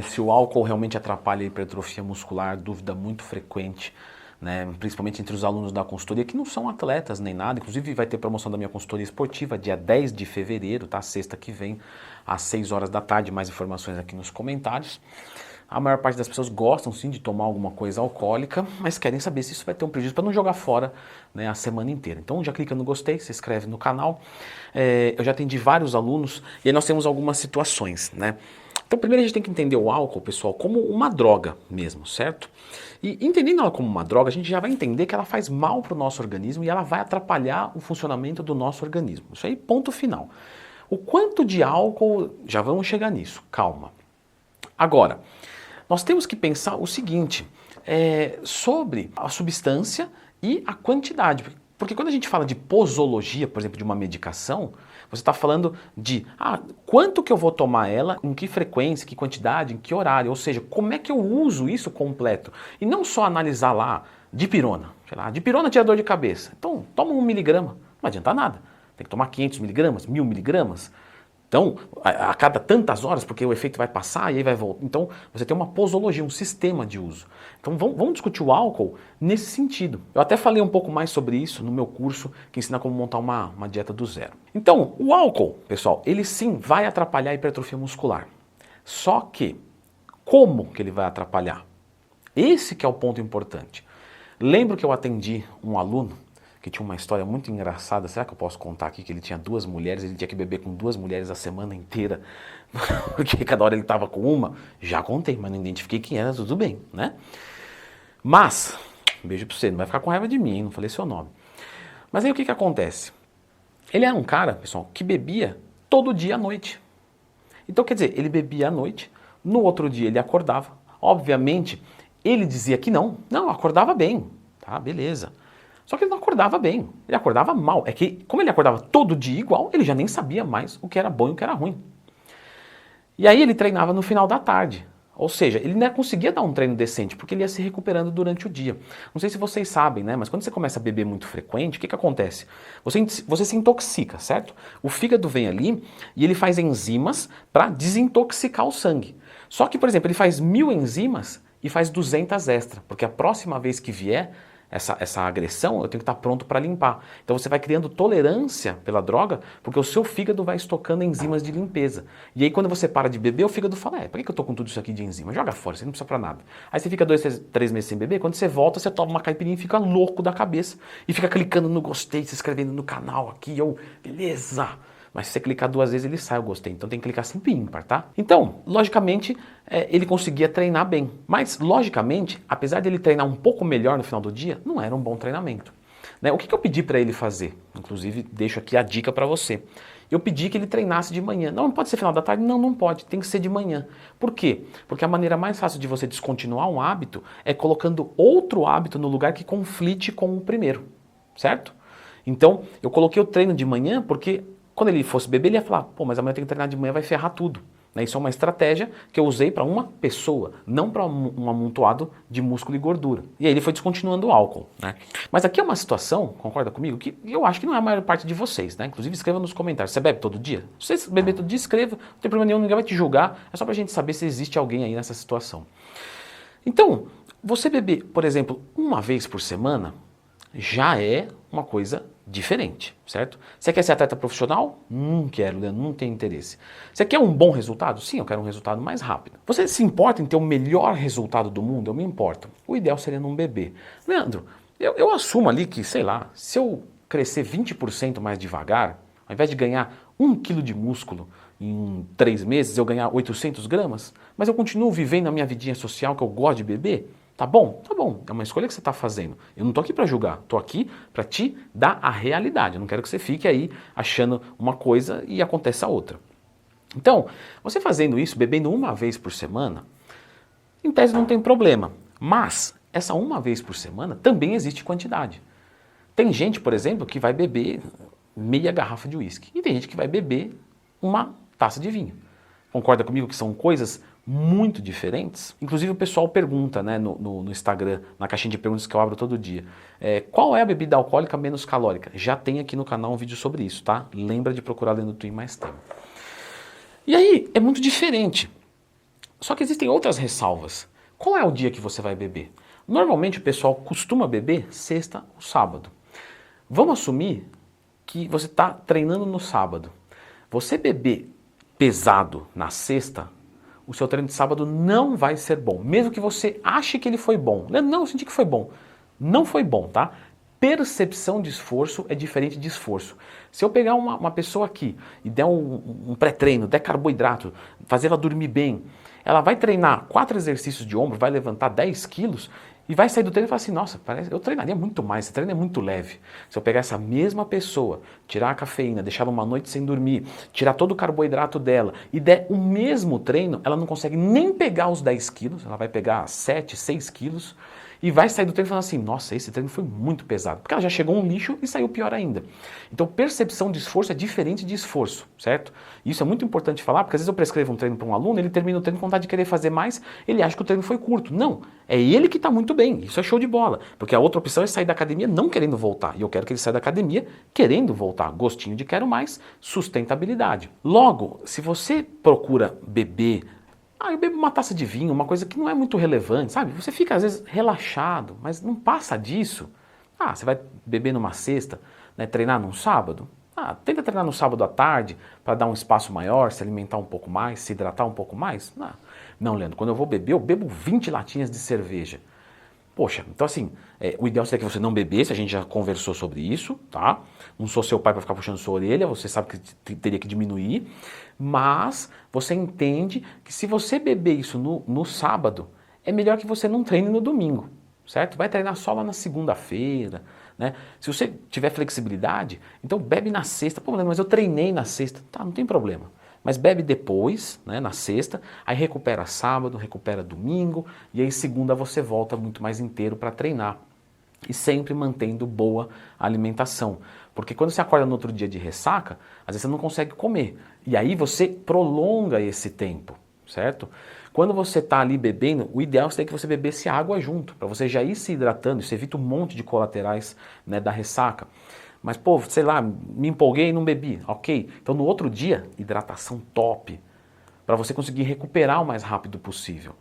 Se o álcool realmente atrapalha a hipertrofia muscular, dúvida muito frequente, né, principalmente entre os alunos da consultoria, que não são atletas nem nada. Inclusive vai ter promoção da minha consultoria esportiva, dia 10 de fevereiro, tá? Sexta que vem, às 6 horas da tarde, mais informações aqui nos comentários. A maior parte das pessoas gostam sim de tomar alguma coisa alcoólica, mas querem saber se isso vai ter um prejuízo para não jogar fora, né, a semana inteira. Então já clica no gostei, se inscreve no canal. Eu já atendi vários alunos e aí nós temos algumas situações, né? Então primeiro a gente tem que entender o álcool, pessoal, como uma droga mesmo, certo? E entendendo ela como uma droga, a gente já vai entender que ela faz mal para o nosso organismo e ela vai atrapalhar o funcionamento do nosso organismo. Isso aí, ponto final. O quanto de álcool, já vamos chegar nisso, calma. Agora, nós temos que pensar o seguinte, sobre a substância e a quantidade. Porque quando a gente fala de posologia, por exemplo, de uma medicação, você está falando de quanto que eu vou tomar ela, em que frequência, que quantidade, em que horário, ou seja, como é que eu uso isso completo. E não só analisar lá, dipirona, sei lá, dipirona tira dor de cabeça. Então, toma 1 miligrama, não adianta nada. Tem que tomar 500 miligramas, 1000 miligramas. Então, a cada tantas horas, porque o efeito vai passar e aí vai voltar. Então, você tem uma posologia, um sistema de uso. Então, vamos discutir o álcool nesse sentido. Eu até falei um pouco mais sobre isso no meu curso, que ensina como montar uma dieta do zero. Então, o álcool, pessoal, ele sim vai atrapalhar a hipertrofia muscular. Só que, como que ele vai atrapalhar? Esse que é o ponto importante. Lembro que eu atendi um aluno que tinha uma história muito engraçada. Será que eu posso contar aqui que ele tinha 2 mulheres, ele tinha que beber com 2 mulheres a semana inteira, porque cada hora ele estava com uma? Já contei, mas não identifiquei quem era, tudo bem, né? Mas, um beijo pra você, não vai ficar com raiva de mim, hein? Não falei seu nome. Mas aí o que acontece? Ele era um cara, pessoal, que bebia todo dia à noite. Então, quer dizer, ele bebia à noite, no outro dia ele acordava. Obviamente, ele dizia que não, acordava bem, tá, beleza. Só que ele não acordava bem, ele acordava mal. É que, como ele acordava todo dia igual, ele já nem sabia mais o que era bom e o que era ruim. E aí ele treinava no final da tarde. Ou seja, ele não conseguia dar um treino decente, porque ele ia se recuperando durante o dia. Não sei se vocês sabem, né? Mas quando você começa a beber muito frequente, o que acontece? Você se intoxica, certo? O fígado vem ali e ele faz enzimas para desintoxicar o sangue. Só que, por exemplo, ele faz 1000 enzimas e faz 200 extra, porque a próxima vez que vier essa agressão, eu tenho que estar pronto para limpar. Então você vai criando tolerância pela droga, porque o seu fígado vai estocando enzimas de limpeza. E aí quando você para de beber, o fígado fala, por que eu estou com tudo isso aqui de enzima? Joga fora, você não precisa para nada. Aí você fica 2, 3 meses sem beber, quando você volta, você toma uma caipirinha e fica louco da cabeça. E fica clicando no gostei, se inscrevendo no canal aqui, beleza. Mas se você clicar 2 vezes, ele sai o gostei. Então tem que clicar sempre ímpar, tá? Então, logicamente, ele conseguia treinar bem. Mas, logicamente, apesar dele treinar um pouco melhor no final do dia, não era um bom treinamento. Né? O que eu pedi para ele fazer? Inclusive, deixo aqui a dica para você. Eu pedi que ele treinasse de manhã. Não pode ser final da tarde? Não, não pode. Tem que ser de manhã. Por quê? Porque a maneira mais fácil de você descontinuar um hábito é colocando outro hábito no lugar que conflite com o primeiro. Certo? Então, eu coloquei o treino de manhã porque quando ele fosse beber, ele ia falar, mas amanhã eu tenho que treinar de manhã, vai ferrar tudo. Né? Isso é uma estratégia que eu usei para uma pessoa, não para um amontoado de músculo e gordura. E aí ele foi descontinuando o álcool. Né? Mas aqui é uma situação, concorda comigo, que eu acho que não é a maior parte de vocês. Né? Inclusive escreva nos comentários, você bebe todo dia? Se você beber todo dia, escreva, não tem problema nenhum, ninguém vai te julgar, é só para a gente saber se existe alguém aí nessa situação. Então, você beber, por exemplo, uma vez por semana, já é uma coisa diferente, certo? Você quer ser atleta profissional? Não quero, Leandro, não tenho interesse. Você quer um bom resultado? Sim, eu quero um resultado mais rápido. Você se importa em ter o melhor resultado do mundo? Eu me importo. O ideal seria não beber. Leandro, eu assumo ali que, sei lá, se eu crescer 20% mais devagar, ao invés de ganhar 1 quilo de músculo em 3 meses, eu ganhar 800 gramas, mas eu continuo vivendo a minha vidinha social que eu gosto de beber, tá bom? Tá bom, é uma escolha que você está fazendo. Eu não estou aqui para julgar, estou aqui para te dar a realidade. Eu não quero que você fique aí achando uma coisa e aconteça outra. Então, você fazendo isso, bebendo uma vez por semana, em tese não tem problema. Mas, essa uma vez por semana também existe quantidade. Tem gente, por exemplo, que vai beber meia garrafa de uísque. E tem gente que vai beber uma taça de vinho. Concorda comigo que são coisas muito diferentes? Inclusive o pessoal pergunta, né, no Instagram, na caixinha de perguntas que eu abro todo dia, qual é a bebida alcoólica menos calórica? Já tem aqui no canal um vídeo sobre isso, tá? Lembra de procurar Lendo Twin mais tempo. E aí, é muito diferente. Só que existem outras ressalvas. Qual é o dia que você vai beber? Normalmente o pessoal costuma beber sexta ou sábado. Vamos assumir que você está treinando no sábado. Você beber pesado na sexta, o seu treino de sábado não vai ser bom. Mesmo que você ache que ele foi bom. Não, eu senti que foi bom. Não foi bom, tá? Percepção de esforço é diferente de esforço. Se eu pegar uma pessoa aqui e der um pré-treino, der carboidrato, fazer ela dormir bem, ela vai treinar 4 exercícios de ombro, vai levantar 10 quilos e vai sair do treino e falar assim, nossa, eu treinaria muito mais, esse treino é muito leve. Se eu pegar essa mesma pessoa, tirar a cafeína, deixar ela uma noite sem dormir, tirar todo o carboidrato dela e der o mesmo treino, ela não consegue nem pegar os 10 quilos, ela vai pegar 7, 6 quilos, e vai sair do treino falando assim, nossa, esse treino foi muito pesado. Porque ela já chegou um lixo e saiu pior ainda. Então, percepção de esforço é diferente de esforço, certo? Isso é muito importante falar, porque às vezes eu prescrevo um treino para um aluno, ele termina o treino com vontade de querer fazer mais, ele acha que o treino foi curto. Não, é ele que está muito bem, isso é show de bola. Porque a outra opção é sair da academia não querendo voltar. E eu quero que ele saia da academia querendo voltar. Gostinho de quero mais, sustentabilidade. Logo, se você procura beber, eu bebo uma taça de vinho, uma coisa que não é muito relevante, sabe? Você fica às vezes relaxado, mas não passa disso. Você vai beber numa sexta, né, treinar num sábado? Tenta treinar no sábado à tarde para dar um espaço maior, se alimentar um pouco mais, se hidratar um pouco mais. Não, Leandro, quando eu vou beber, eu bebo 20 latinhas de cerveja. Poxa, então assim, o ideal seria que você não bebesse, a gente já conversou sobre isso, tá? Não sou seu pai para ficar puxando sua orelha, você sabe que teria que diminuir, mas você entende que se você beber isso no sábado, é melhor que você não treine no domingo, certo? Vai treinar só lá na segunda-feira, né? Se você tiver flexibilidade, então bebe na sexta. Pô, mas eu treinei na sexta, tá, não tem problema. Mas bebe depois, né, na sexta, aí recupera sábado, recupera domingo, e aí segunda você volta muito mais inteiro para treinar. E sempre mantendo boa alimentação. Porque quando você acorda no outro dia de ressaca, às vezes você não consegue comer. E aí você prolonga esse tempo, certo? Quando você está ali bebendo, o ideal seria que você bebesse água junto, para você já ir se hidratando, isso evita um monte de colaterais, né, da ressaca. Mas, pô, sei lá, me empolguei e não bebi, ok. Então no outro dia, hidratação top, para você conseguir recuperar o mais rápido possível.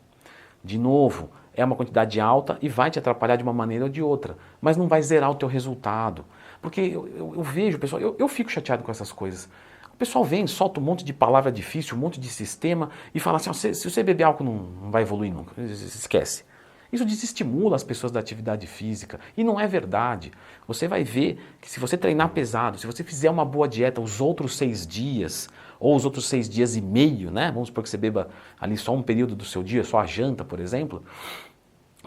De novo, é uma quantidade alta e vai te atrapalhar de uma maneira ou de outra, mas não vai zerar o teu resultado. Porque eu vejo, pessoal, eu fico chateado com essas coisas. O pessoal vem, solta um monte de palavra difícil, um monte de sistema e fala assim, se você beber álcool não vai evoluir nunca, esquece. Isso desestimula as pessoas da atividade física e não é verdade. Você vai ver que se você treinar pesado, se você fizer uma boa dieta os outros 6 dias, ou os outros 6 dias e meio, né? Vamos supor que você beba ali só um período do seu dia, só a janta, por exemplo.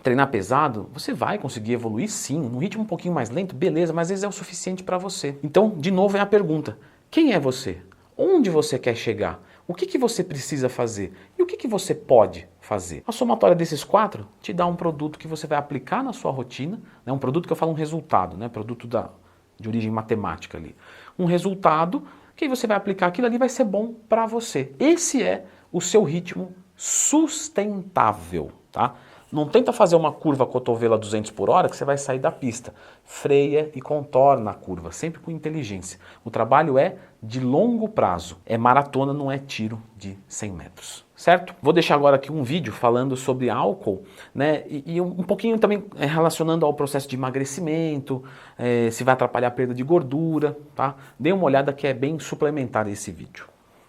Treinar pesado, você vai conseguir evoluir sim, num ritmo um pouquinho mais lento, beleza, mas às vezes é o suficiente para você. Então, de novo é a pergunta, quem é você? Onde você quer chegar? O que você precisa fazer? E o que você pode fazer? A somatória desses 4 te dá um produto que você vai aplicar na sua rotina, né? Um produto que eu falo um resultado, né? Produto de origem matemática ali. Um resultado que você vai aplicar aquilo ali vai ser bom para você. Esse é o seu ritmo sustentável, tá? Não tenta fazer uma curva cotovelo a 200 por hora que você vai sair da pista. Freia e contorna a curva, sempre com inteligência. O trabalho é de longo prazo. É maratona, não é tiro de 100 metros. Certo? Vou deixar agora aqui um vídeo falando sobre álcool, né? E um pouquinho também relacionando ao processo de emagrecimento, se vai atrapalhar a perda de gordura, tá? Dê uma olhada que é bem suplementar esse vídeo.